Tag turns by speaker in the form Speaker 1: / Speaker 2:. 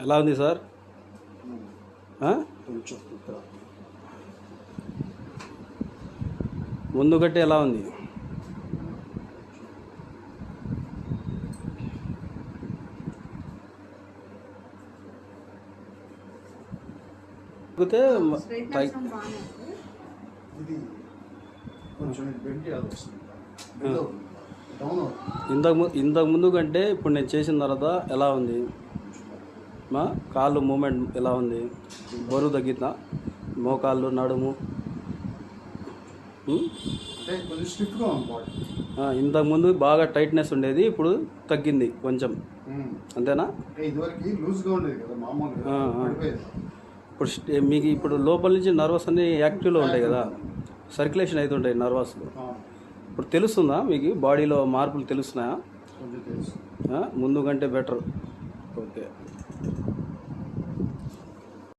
Speaker 1: ఎలా ఉంది సార్?
Speaker 2: కొంచెం
Speaker 1: ముందు కంటే ఎలా ఉంది?
Speaker 2: ఇది కొంచెం బెండి అది వస్తుంది.
Speaker 1: ఇంతకు ముందు కంటే ఇప్పుడు నేను చేసిన తర్వాత ఎలా ఉంది? మా కాళ్ళు మూమెంట్ ఎలా ఉంది? బరువు తగ్గిందా? మోకాళ్ళు, నడుము ఇంతకుముందు బాగా టైట్నెస్ ఉండేది, ఇప్పుడు తగ్గింది కొంచెం, అంతేనా? ఇప్పుడు మీకు ఇప్పుడు లోపల నుంచి నర్వస్ అన్ని యాక్టివ్లో ఉంటాయి కదా, సర్క్యులేషన్ అవుతుంటాయి నర్వస్లో. ఇప్పుడు తెలుస్తుందా మీకు? బాడీలో మార్పులు తెలుస్తున్నాయా? ముందు కంటే బెటర్. ఓకే.